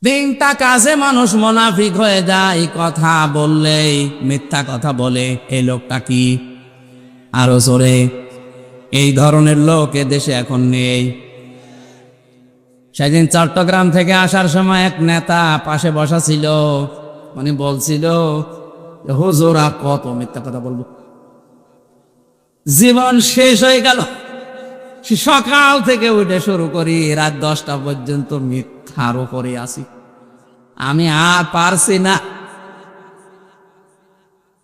তিনটা কাজে মানুষ মুনাফিক হয়ে যায়। কথা বললেই মিথ্যা কথা বলে। এই লোকটা কি? আরো জোরে। এই ধরনের লোক এ দেশে এখন নেই। সেদিন চট্টগ্রাম থেকে আসার সময় এক নেতা পাশে বসা ছিল, উনি বলছিল, হুজুর আর কত মিথ্যা কথা বলবো, জীবন শেষ হয়ে গেল, সকাল থেকে উঠে শুরু করি রাত 10টা পর্যন্ত মিথ্যার উপরে আছি, আমি আর পারছি না।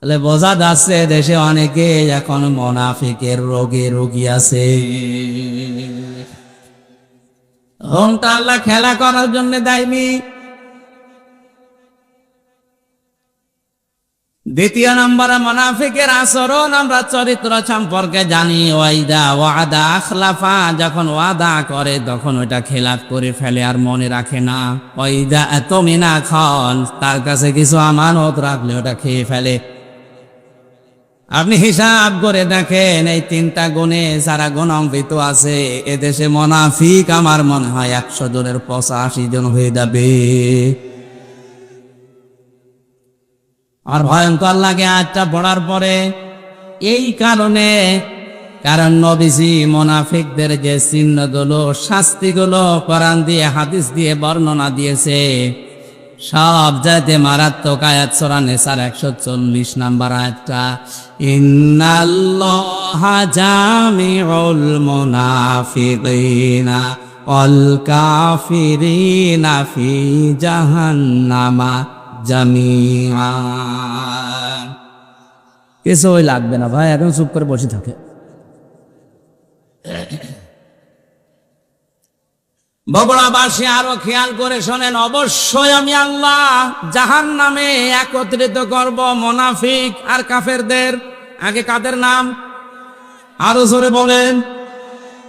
তাহলে বোঝা যাচ্ছে দেশে অনেকে এখন মুনাফিকের রোগে রোগী আছে। ঘন্টা আল্লাহ খেলা করার জন্য দেয়নি। দ্বিতীয় নম্বরে মুনাফিকের আচরণ আমরা চরিত্র সম্পর্কে জানি। ওয়াইদা ওয়াদা আখলাফা, যখন ওয়াদা করে তখন ওইটা খেলাফ করে ফেলে আর মনে রাখে না। ওয়াইদা আতমিনা খান, তার কাছে কিছু আমানত রাখলে ওটা খেয়ে ফেলে। আপনি হিসাব করে দেখেন এই তিনটা গুণে যারা গুণান্বিত আছে এদেশে মুনাফিক আমার মনে হয় 100 জনের 85 জন হয়ে যাবে। আর ভয়ঙ্কর লাগে আজটা পড়ার পরে এই কারণে, কারণ নবীজি মুনাফিকদের যে চিহ্নগুলো, শাস্তিগুলো কোরআন দিয়ে হাদিস দিয়ে বর্ণনা দিয়েছে, সব যাতে মারাত্মক আয়াত। সূরা নিসার 140 নম্বর আয়াতটা, ইন্নাল্লাহা জামিউল মুনাফিকিনা ওয়াল কাফিরিনা ফি জাহান্নামা জামিআ। কিছুই লাগবে না ভাই, এখন চুপ করে বসে থাকে। বগুড়াবাসী আরো খেয়াল করে শোনেন, অবশ্যই আমি আল্লাহ জাহান্নামে একত্রিত করব মুনাফিক আর কাফেরদের। আগে কাদের নাম আরো জোরে বলেন।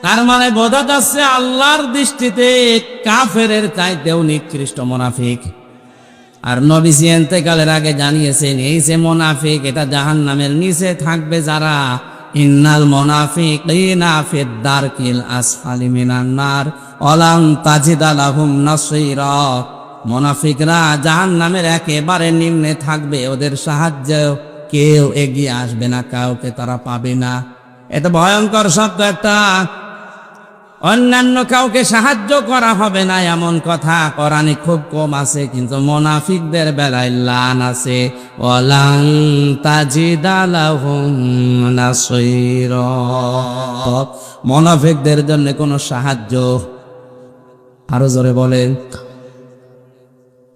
তার মানে বোঝা যাচ্ছে আল্লাহর দৃষ্টিতে কাফেরের চাইতেও নিকৃষ্ট মুনাফিক। আর নবীজি ইন্তেকালের আগে জানিয়েছেন এই যে মুনাফিক, এটা জাহান্নামের নিচে থাকবে যারা, ইন্নাল মুনাফিকিনা ফিদ দারকিল আসফালি মিনান নার ওয়ালান তাজিদা লাহুম নাসীরা। মুনাফিকরা জাহান্নামের একেবারে নিম্নে থাকবে, ওদের সাহায্য কেউ এগিয়ে আসবে না, কাউকে তারা পাবে না। এটা ভয়ঙ্কর শব্দ একটা। অন্যান্য কাউকে সাহায্য করা হবে না এমন কথা কোরআনে খুব কম আছে, কিন্তু মুনাফিকদের বেলায় লান আছে, ওয়ালান তাজিদা লাহুম নাসীরা। মুনাফিকদের জন্য কোনো সাহায্য, আরো জোরে বলেন।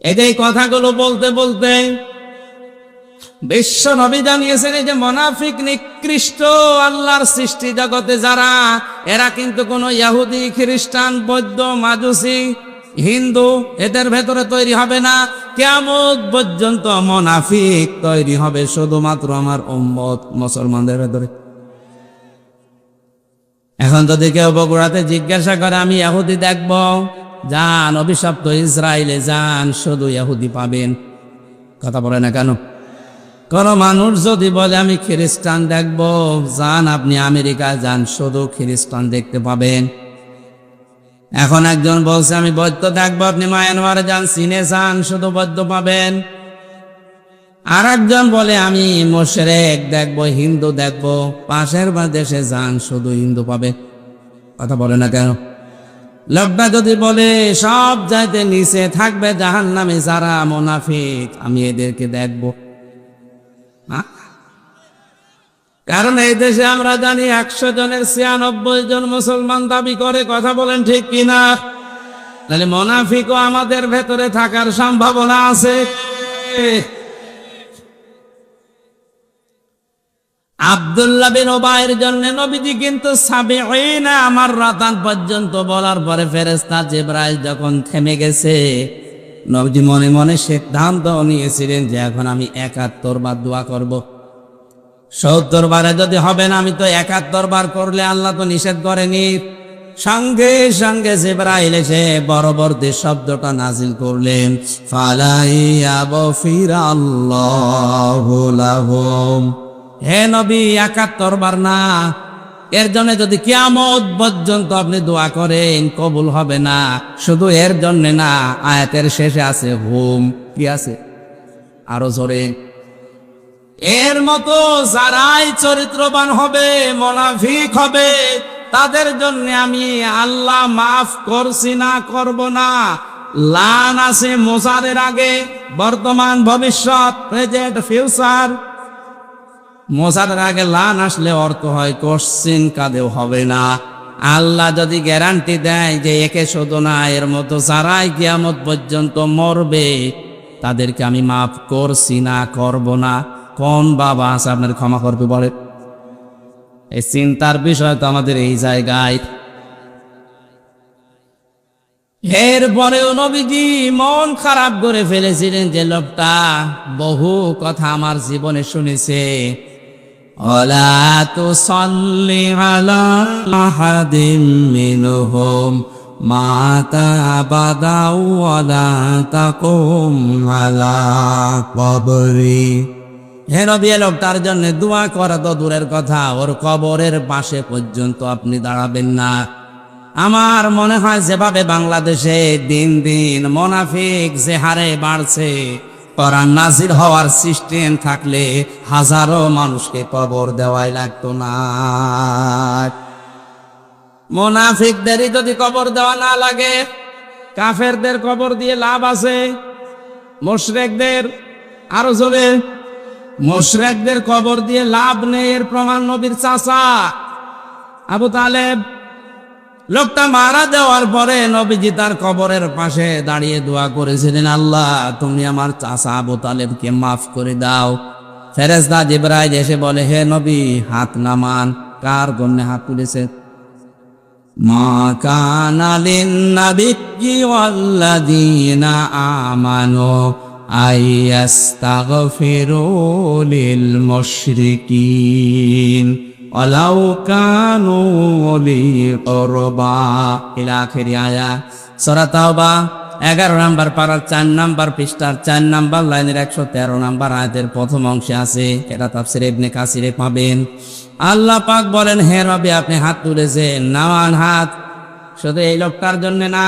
এই কথাগুলো বলতে বলতে বিশ্ব নবী জানিয়েছেন এই যে মুনাফিক নিকৃষ্ট আল্লাহর সৃষ্টি জগতে যারা, এরা কিন্তু কোনো ইহুদি, খ্রিস্টান, বৌদ্ধ, মাজুসি, হিন্দু এদের ভেতরে তৈরি হবে না। কিয়ামত পর্যন্ত মুনাফিক তৈরি হবে শুধুমাত্র আমার উম্মত মুসলমানদের ভেতরে। এখন যদি কেউ বগুড়াতে জিজ্ঞাসা করে আমি ইহুদি দেখব, যান অভিশপ্ত ইসরায়েলে যান, শুধু ইহুদি পাবেন। কথা বলে না কেন? কোন মানুষ যদি বলে আমি খ্রিস্টান দেখব, যান আপনি আমেরিকায় যান, শুধু খ্রিস্টান দেখতে পাবেন। এখন একজন বলছে আমি বৌদ্ধ দেখবো, আপনি মায়ানমারে যান, চীনে যান, শুধু বৌদ্ধ পাবেন। আর একজন বলে আমি মুশরিক দেখবো, হিন্দু দেখবো, পাশের দেশে যান, শুধু হিন্দু পাবে। কথা বলে না কেন? লোকটা যদি বলে সব যাইতে নিচে থাকবে জাহান্নামে যারা মুনাফিক, আমি এদেরকে দেখবো। কারণ এই দেশে আমরা জানি 100 জনের 96 জন মুসলমান দাবি করে। কথা বলেন ঠিক কিনা? তাহলে মুনাফিকও আমাদের ভেতরে থাকার সম্ভাবনা আছে। আব্দুল্লাহ বিন উবাইর জন্য নবীজি কিন্তু 70 আমার রাতান পর্যন্ত বলার পরে ফেরেশতা জিবরাইল যখন থেমে গেছে, নবীজি মনে মনে সিদ্ধান্ত নিয়েছিলেন যে এখন আমি 71 বার দোয়া করব। 70 বারে যদি হবে না, আমি তো 71 বার করলে আল্লাহ তো নিষেধ করেনি। সঙ্গে সঙ্গে জিবরাইল এসে পরবর্তী শব্দটা নাজিল করলেন, ফালাইয়াগফিরাল্লাহু লাহুম। হে নবী 71 বার না, এর জন্য যদি কিয়ামত পর্যন্ত আপনি দোয়া করেন কবুল হবে না। শুধু এর জন্য না, আয়াতের শেষে আছে হুম, কি আছে আরো জোরে, এর মতো যারাই চরিত্রবান হবে, মুনাফিক হবে, তাদের জন্য আমি আল্লাহ মাফ করছি না, করব না। লান আছে মোসাদের আগে, বর্তমান, ভবিষ্যৎ, প্রেজেন্ট, ফিউচার। মোসাদের আগে লান আসলে অর্থ হয় কোশ্চিন কাদেও হবে না। আল্লাহ যদি গ্যারান্টি দেয় যে একে শুধু না, এর মতো যারাই কিয়ামত পর্যন্ত মরবে তাদেরকে আমি মাফ করছি না, করব না, কোন বাবা আছে আপনার ক্ষমা করবে বলে? এই চিন্তার বিষয় তো আমাদের এই জায়গায়। এরপরেও নবীজি মন খারাপ করে ফেলেছিলেন যে লোকটা বহু কথা আমার জীবনে শুনেছে। ওয়ালা তুসাল্লি আলা আহাদিম মিনহুম মাতা আবাদা ওয়ালা তাকুম আলা কবরি। হে নবী, লোকটার জন্য দোয়া করা তো দূরের কথা, ওর কবরের পাশে পর্যন্ত আপনি দাঁড়াবেন না। আমার মনে হয় যেভাবে বাংলাদেশে দিন দিন মুনাফিক যে হারে বাড়ছে, কোরআন নাজিল হওয়ার সিস্টেম থাকলে হাজারো মানুষকে কবর দেওয়াই লাগতো না। মুনাফিকদেরই যদি কবর দেওয়া না লাগে, কাফেরদের কবর দিয়ে লাভ আছে? মুশরিকদের, আরো জোরে, মুশরিকদের কবর দিয়ে লাভ নেই। এর প্রমাণ নবীর চাচা আবু তালেব। লোকটা মারা দেওয়ার পরে নবীজি তার কবরের পাশে দাঁড়িয়ে দোয়া করেছিলেন, আল্লাহ তুমি আমার চাচা আবু তালেবকে মাফ করে দাও। ফেরেশতা জিবরাইল এসে বলে, হে নবী হাত নামান। কার জন্য হাত তুলেছে? মা কানা লিন-নাবিয়্যি ওয়াল্লাযীনা আমানু আইয়াস্তাগফিরু লিল মুশরিকিন ওয়ালাউ কানু উলি কুরবা ইলা আখির আয়াত। সূরা তাওবা 11 নম্বর পারার 4 নম্বর পৃষ্ঠার 4 নম্বর লাইনের 113 নম্বর আয়াতের প্রথম অংশে আছে। এটা তাফসীর ইবনে কাসিরে পাবেন। আল্লাহ পাক বলেন, হে নবী আপনি হাত তুলেছেন, নামান হাত। শুধু এই লোকটার জন্য না,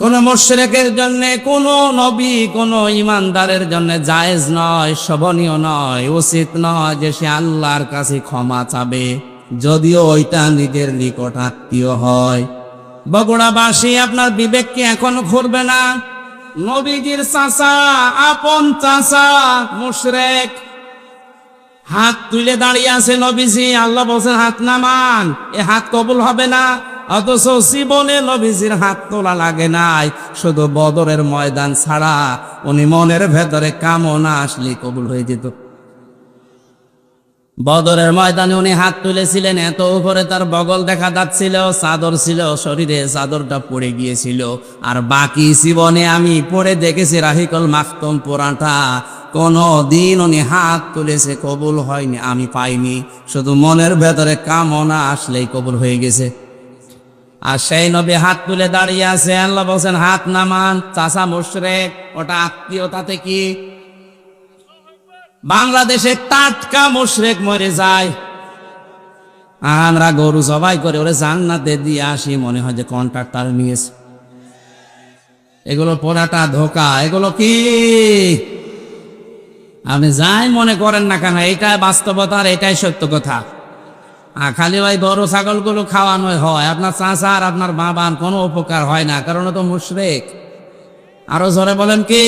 কোন মুশরিকের জন্য, কোন নবী, কোন ইমানদারের জন্য জায়েজ নয়, শোভনীয় নয়, উচিত নয় যে সে আল্লাহর কাছে ক্ষমা চাবে, যদিও ওইটা নিজের নিকট আত্মীয় হয়। বগুড়াবাসী, আপনার বিবেক কি এখনো ঘুরবে না? নবীজির চাচা, আপন চাচা মুশরিক, হাত তুলে দাঁড়িয়ে আছে নবীজি। আল্লাহ বলছেন হাত নামান, এ হাত কবুল হবে না। অথচ জীবনে নবীজির হাত তোলা লাগে নাই, শুধু বদরের ময়দান ছাড়া উনি মনের ভেতরে কামনা আসলে কবুল হয়ে যেত। বদরের ময়দানে উনি হাত তুলেছিলেন, এত উপরে তার বগল দেখা যাচ্ছিল, চাদর ছিল শরীরে, চাদরটা পড়ে গিয়েছিল। আর বাকি জীবনে আমি পড়ে দেখেছি রাহিকুল মাখতুম পুরাটা, কোনো দিন উনি হাত তুলেছে কবুল হয়নি, আমি পাইনি। শুধু মনের ভেতরে কামনা আসলেই কবুল হয়ে গেছে। আর সেই নবী হাত তুলে দাঁড়িয়ে আছে। আল্লাহ বলছেন হাত নামান। চাচা মুশরিক, ওটা আত্মীয়তাতে কি? বাংলাদেশে টাটকা মুশরিক মরে যায়, আমরা গরু জবাই করে ওরে জান্নাতে দিয়ে আসি, মনে হয় যে কন্ট্রাক্টর নিয়েছে। এগুলো পোড়াটা ধোকা। এগুলো কি আপনি যাই মনে করেন না কেন, এইটাই বাস্তবতা, আর এটাই সত্য কথা। খালি ওই গরু ছাগলগুলো খাওয়ানো হয়, আপনার চাচা আর আপনার বাবার কোনো উপকার হয় না, কারণ তো মুশরিক। আরো জোরে বলেন কি?